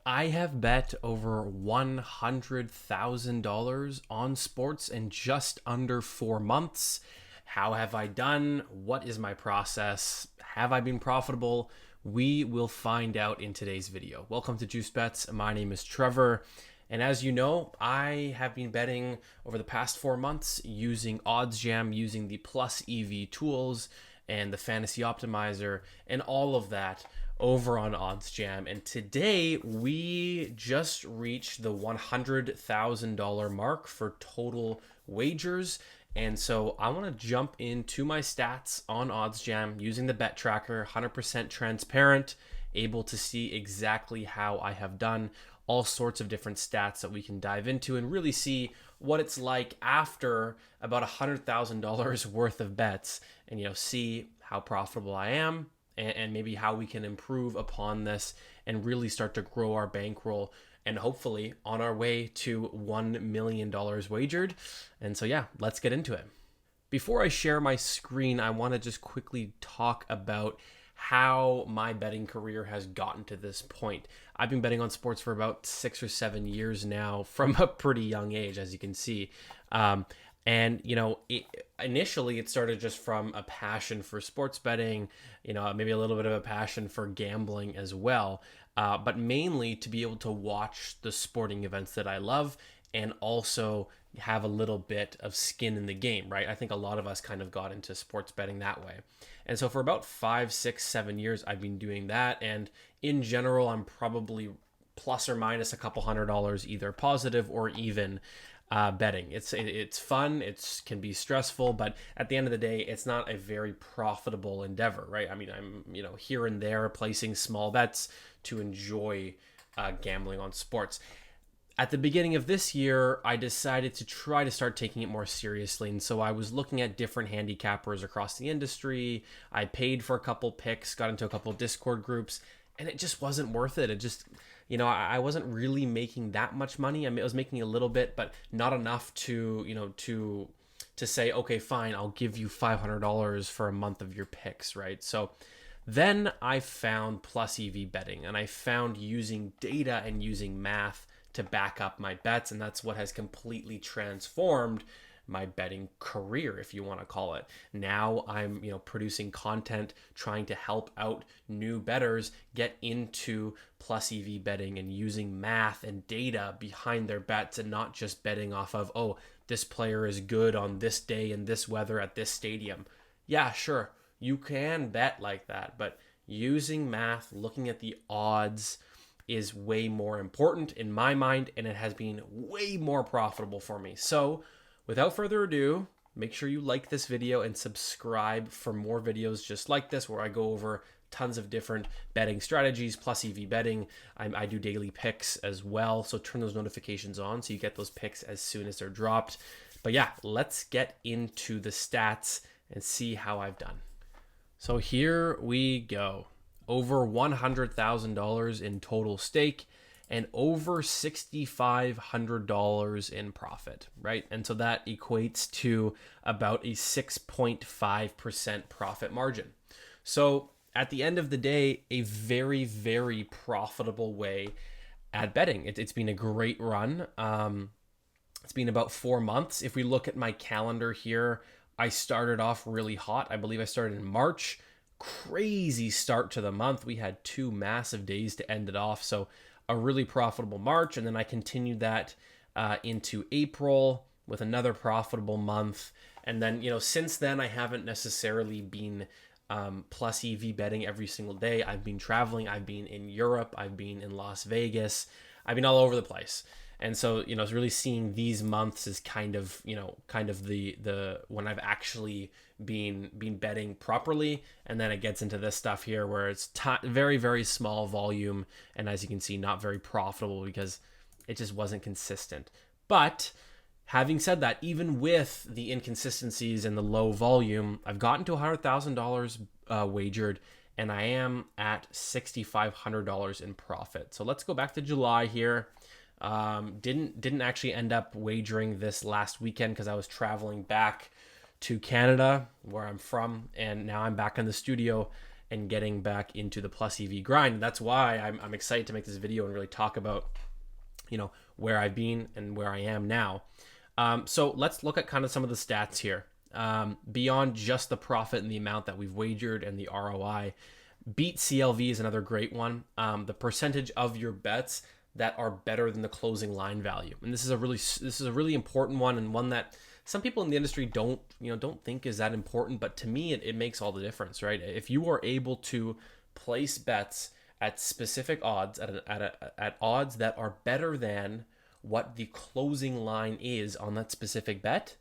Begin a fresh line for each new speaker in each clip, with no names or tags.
I have bet over $100,000 on sports in just under 4 months. How have I done? What is my process? Have I been profitable? We will find out in today's video. Welcome to Juice Bets. My name is Trevor. And as you know, I have been betting over the past 4 months using OddsJam, using the Plus EV tools and the Fantasy Optimizer and all of that over on OddsJam. And today we just reached the $100,000 mark for total wagers. And so I want to jump into my stats on OddsJam using the bet tracker, 100% transparent, able to see exactly how I have done, all sorts of different stats that we can dive into and really see what it's like after about $100,000 worth of bets, and see how profitable I am, and maybe how we can improve upon this and really start to grow our bankroll and hopefully on our way to $1 million wagered. And so, yeah, let's get into it. Before I share my screen, I want to just quickly talk about how my betting career has gotten to this point. I've been betting on sports for about 6 or 7 years now from a pretty young age, as you can see. Initially it started just from a passion for sports betting, maybe a little bit of a passion for gambling as well, but mainly to be able to watch the sporting events that I love and also have a little bit of skin in the game, right? I think a lot of us kind of got into sports betting that way. And so for about 5, 6, 7 years, I've been doing that. And in general, I'm probably plus or minus a couple $100, either positive or even betting. It's fun. It can be stressful, but at the end of the day, it's not a very profitable endeavor, right? I mean, I'm here and there placing small bets to enjoy gambling on sports. At the beginning of this year, I decided to try to start taking it more seriously. And so I was looking at different handicappers across the industry. I paid for a couple picks, got into a couple Discord groups, and it just wasn't worth it. It just, I wasn't really making that much money. I mean, I was making a little bit, but not enough to say, okay, fine, I'll give you $500 for a month of your picks, right? So then I found Plus EV betting, and I found using data and using math to back up my bets, and that's what has completely transformed my betting career, if you want to call it. Now I'm producing content trying to help out new bettors get into Plus EV betting and using math and data behind their bets, and not just betting off of, oh, this player is good on this day and this weather at this stadium. Yeah, sure, you can bet like that, but using math, looking at the odds, is way more important in my mind, and it has been way more profitable for me. So without further ado, make sure you like this video and subscribe for more videos just like this, where I go over tons of different betting strategies, Plus EV betting. I do daily picks as well, so turn those notifications on so you get those picks as soon as they're dropped. But yeah, let's get into the stats and see how I've done. So here we go. Over $100,000 in total stake and over $6,500 in profit, right? And so that equates to about a 6.5% profit margin. So at the end of the day, a very, very profitable way at betting. It's been a great run. It's been about 4 months. If we look at my calendar here, I started off really hot. I believe I started in March. Crazy start to the month. We had 2 massive days to end it off. So a really profitable March. And then I continued that into April with another profitable month. And then, since then, I haven't necessarily been Plus EV betting every single day. I've been traveling. I've been in Europe. I've been in Las Vegas. I've been all over the place. And so, really seeing these months is kind of the when I've actually been betting properly. And then it gets into this stuff here where it's very, very small volume. And as you can see, not very profitable because it just wasn't consistent. But having said that, even with the inconsistencies and the low volume, I've gotten to $100,000 wagered, and I am at $6,500 in profit. So let's go back to July here. Didn't actually end up wagering this last weekend because I was traveling back to Canada, where I'm from, and now I'm back in the studio, and getting back into the plus EV grind. And that's why I'm excited to make this video and really talk about, where I've been and where I am now. So let's look at kind of some of the stats here. Beyond just the profit and the amount that we've wagered and the ROI, beat CLV is another great one. The percentage of your bets that are better than the closing line value. And this is a really important one, and one that some people in the industry don't think is that important, but to me it makes all the difference, right? If you are able to place bets at specific odds at odds that are better than what the closing line is on that specific bet,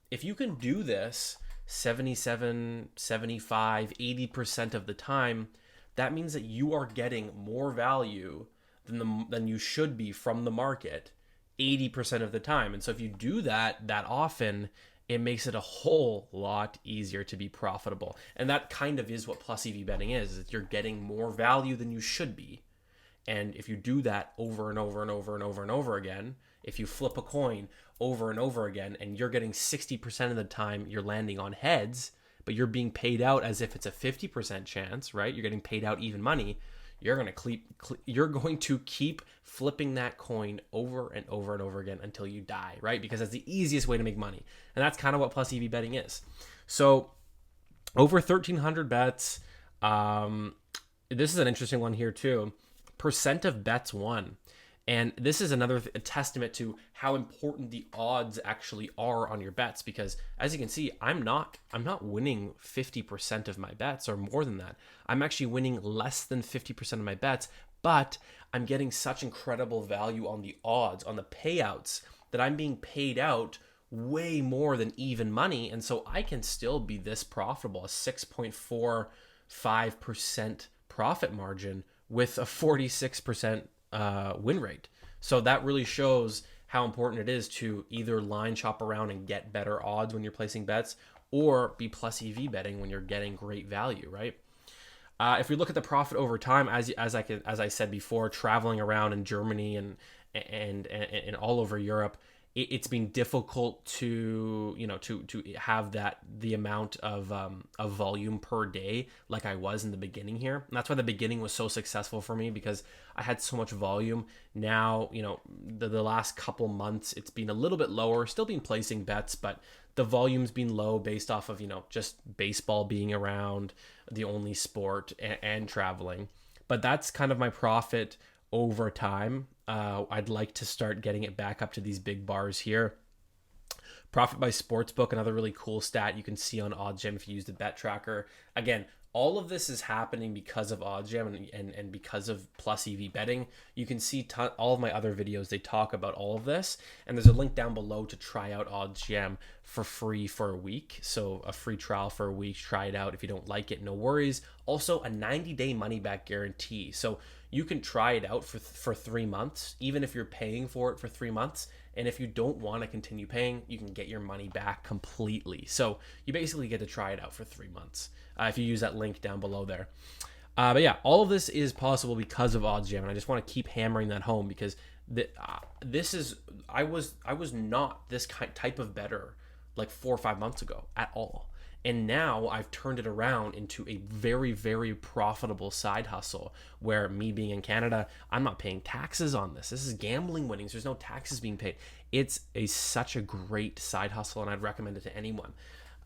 if you can do this 77, 75, 80% of the time, that means that you are getting more value than you should be from the market 80% of the time. And so if you do that often, it makes it a whole lot easier to be profitable. And that kind of is what plus EV betting is that you're getting more value than you should be. And if you do that over and over and over and over and over again, if you flip a coin over and over again and you're getting 60% of the time you're landing on heads, but you're being paid out as if it's a 50% chance, right? You're getting paid out even money. You're going to keep flipping that coin over and over and over again until you die, right? Because that's the easiest way to make money. And that's kind of what plus EV betting is. So over 1,300 bets. This is an interesting one here too. Percent of bets won. And this is another testament to how important the odds actually are on your bets, because as you can see, I'm not winning 50% of my bets or more than that. I'm actually winning less than 50% of my bets, but I'm getting such incredible value on the odds, on the payouts, that I'm being paid out way more than even money. And so I can still be this profitable, a 6.45% profit margin with a 46% win rate. So that really shows how important it is to either line shop around and get better odds when you're placing bets, or be plus EV betting when you're getting great value, right? If we look at the profit over time, as I said before, traveling around in Germany and all over Europe, it's been difficult to have the amount of volume per day like I was in the beginning here. And that's why the beginning was so successful for me, because I had so much volume. Now, the last couple months, it's been a little bit lower, still been placing bets, but the volume's been low based off of, just baseball being around, the only sport, and traveling. But that's kind of my profit over time. I'd like to start getting it back up to these big bars here. Profit by sportsbook, another really cool stat you can see on OddsJam if you use the bet tracker. Again, all of this is happening because of OddsJam and because of plus EV betting. You can see all of my other videos, they talk about all of this. And there's a link down below to try out OddsJam for free for a week. So a free trial for a week, try it out. If you don't like it, no worries. Also a 90-day money back guarantee. So you can try it out for 3 months, even if you're paying for it for 3 months. And if you don't want to continue paying, you can get your money back completely. So you basically get to try it out for 3 months if you use that link down below there. But yeah, all of this is possible because of OddsJam, and I just want to keep hammering that home, because I was not this type of bettor like 4 or 5 months ago at all. And now I've turned it around into a very, very profitable side hustle where, me being in Canada, I'm not paying taxes on this. This is gambling winnings. There's no taxes being paid. It's such a great side hustle, and I'd recommend it to anyone.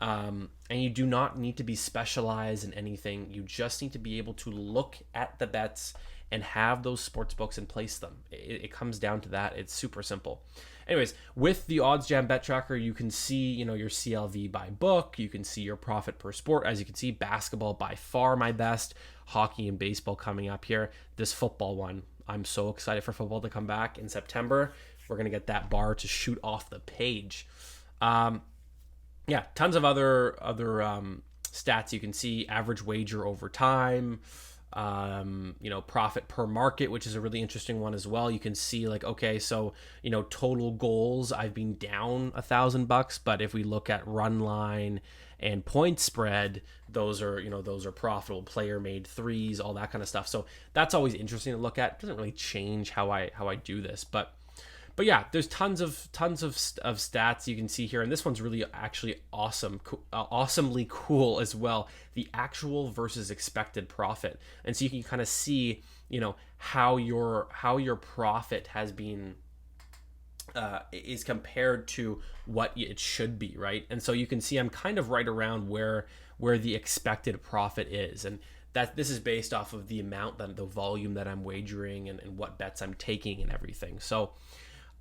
And you do not need to be specialized in anything. You just need to be able to look at the bets and have those sports books and place them. It comes down to that. It's super simple. Anyways, with the OddsJam bet tracker, you can see, your CLV by book. You can see your profit per sport. As you can see, basketball by far my best. Hockey and baseball coming up here. This football one, I'm so excited for football to come back in September. We're going to get that bar to shoot off the page. Yeah, tons of other stats you can see. Average wager over time. Profit per market, which is a really interesting one as well. You can see so total goals, I've been down $1,000, but if we look at run line and point spread, those are profitable. Player made threes, all that kind of stuff. So that's always interesting to look at. It doesn't really change how I do this, but But yeah, there's tons of stats you can see here, and this one's really actually awesome, awesomely cool as well. The actual versus expected profit, and so you can kind of see, you know, how your profit has been is compared to what it should be, right? And so you can see I'm kind of right around where the expected profit is, and that this is based off of the amount, that the volume that I'm wagering, and what bets I'm taking and everything. So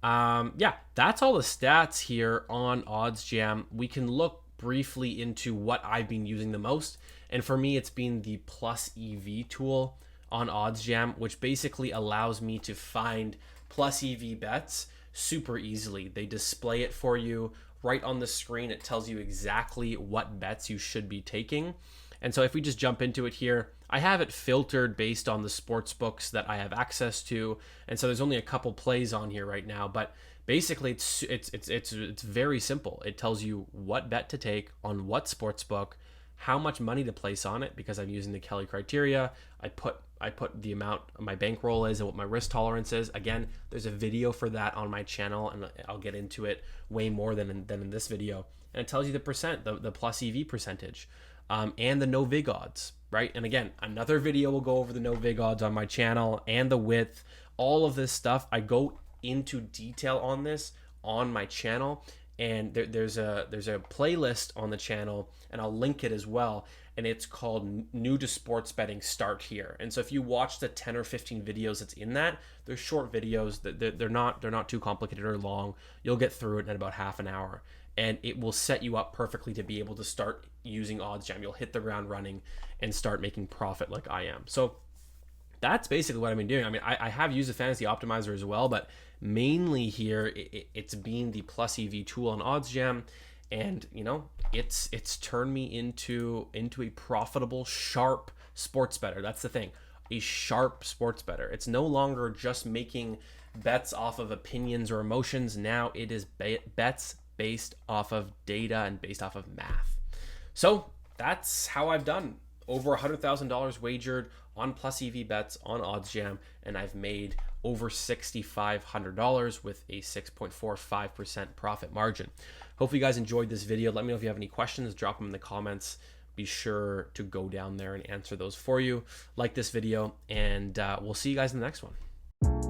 yeah, that's all the stats here on OddsJam. We can look briefly into what I've been using the most, and for me it's been the plus EV tool on OddsJam, which basically allows me to find plus EV bets super easily. They display it for you right on the screen. It tells you exactly what bets you should be taking. And so if we just jump into it here, I have it filtered based on the sports books that I have access to. And so there's only a couple plays on here right now, but basically it's very simple. It tells you what bet to take on what sports book, how much money to place on it, because I'm using the Kelly criteria. I put the amount my bankroll is and what my risk tolerance is. Again, there's a video for that on my channel, and I'll get into it way more than in this video. And it tells you the percent, the plus EV percentage, and the no vig odds, right? And again, another video will go over the no vig odds on my channel and the width, all of this stuff. I go into detail on this on my channel, and there's a playlist on the channel, and I'll link it as well. And it's called New to Sports Betting, Start Here. And so if you watch the 10 or 15 videos that's in that, they're short videos. They're not too complicated or long. You'll get through it in about half an hour, and it will set you up perfectly to be able to start using OddsJam. You'll hit the ground running and start making profit like I am. So that's basically what I've been doing. I mean, I have used the fantasy optimizer as well, but mainly here it's been the plus EV tool on OddsJam. And you know, it's turned me into a profitable, sharp sports bettor. That's the thing, a sharp sports bettor. It's no longer just making bets off of opinions or emotions. Now it is bets based off of data and based off of math. So that's how I've done over $100,000 wagered on plus EV bets on OddsJam, and I've made over $6,500 with a 6.45% profit margin. Hopefully you guys enjoyed this video. Let me know if you have any questions. Drop them in the comments. Be sure to go down there and answer those for you. Like this video, and we'll see you guys in the next one.